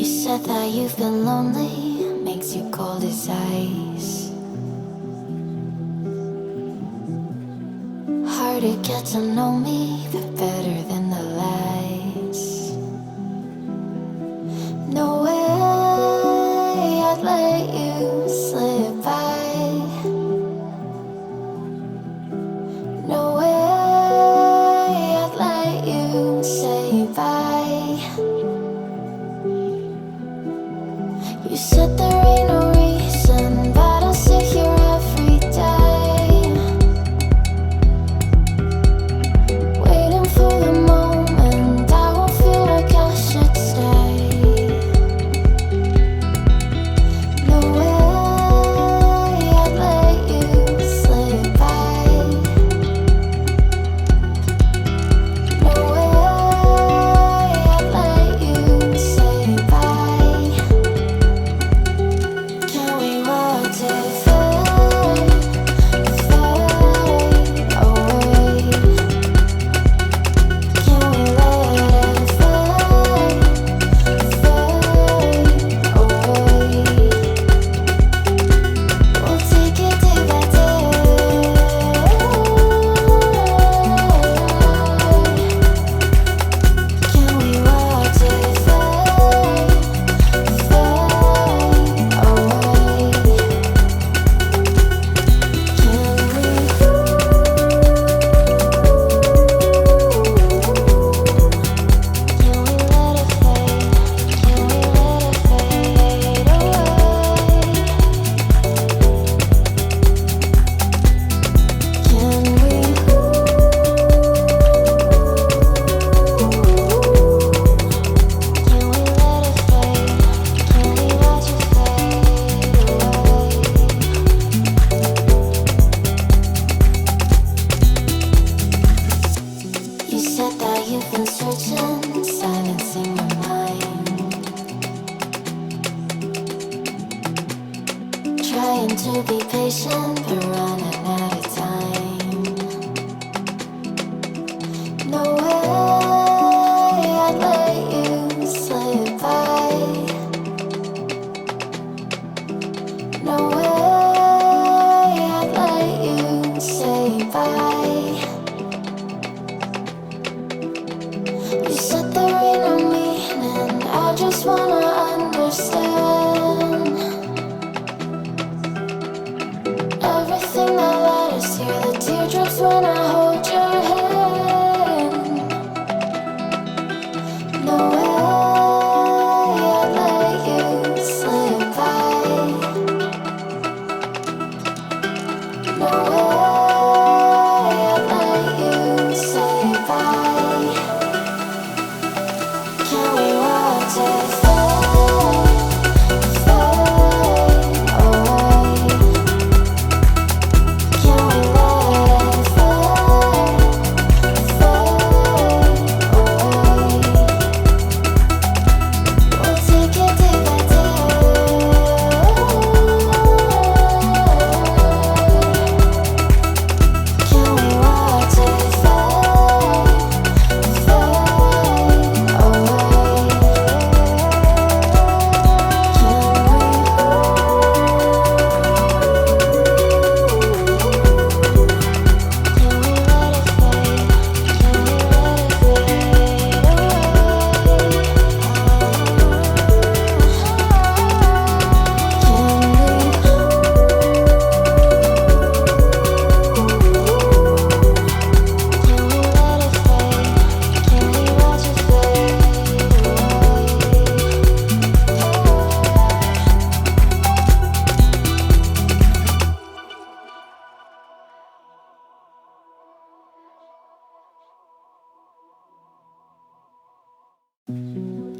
said that you've been lonely, makes you cold as ice. Hard to get to know me, but better than the lies. No way I'd let you slip by. No way I'd let you say bye. You said there ain't no reason, but I'll sit here every day, waiting for the moment I won't feel like I should stay. No way I'd let you slip by. No way I'd let you say bye. Can we watch it fade, fade away? Can we let it fade, fade away? We'll take it day by day. Can we watch it fade, fade away? You said that you've been searching, silencing your mind, trying to be patient, but running out of time. No way I'd let you slip by. No way I'd let you say bye. You said there ain't no meaning, I just wanna understand everything that led us here, the teardrops when I hold your hand. No way I'd let you slip by. No way I'd let you say bye. Can we watch it fade, fade away? Can we let it fade, fade away? We'll take it day by day. Can we watch it fade, fade away?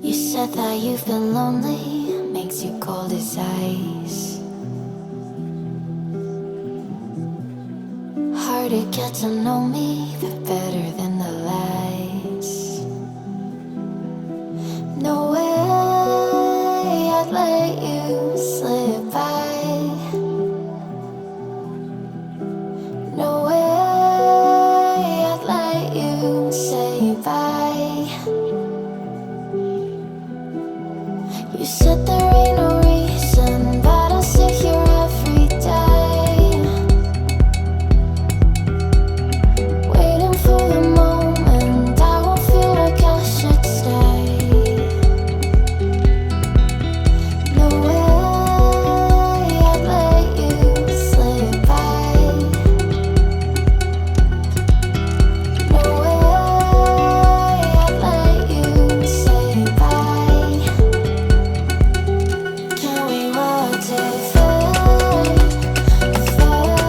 You said that you've been lonely, makes you cold as ice. Hard to get to know me, but better than the lies. No way I'd let you slip by. No way I'd let you say bye. You said there ain't no reason, but I sit here every day, waiting for the moment I won't feel like I should stay. No way I'd let you slip by. No way I'd let you say bye. Can we watch it fade, fade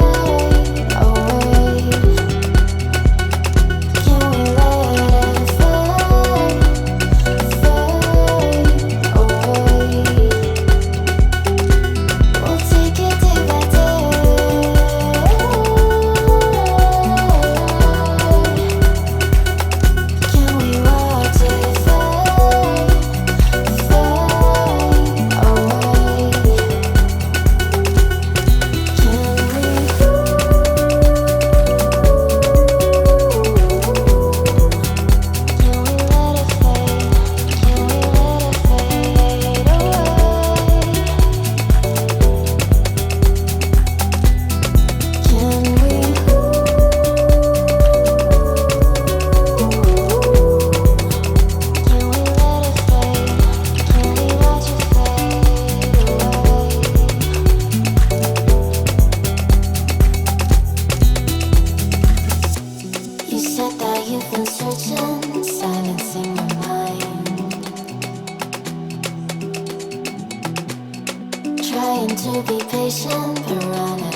away? Can we let it fade, fade away? We'll take it day by day. Can we watch it fade, fade away? Can we let it fade? Can we let it fade away? Can we? Can we let it fade? Can we watch it fade away? You said that you've been searching, silencing your mind, trying to be patient but running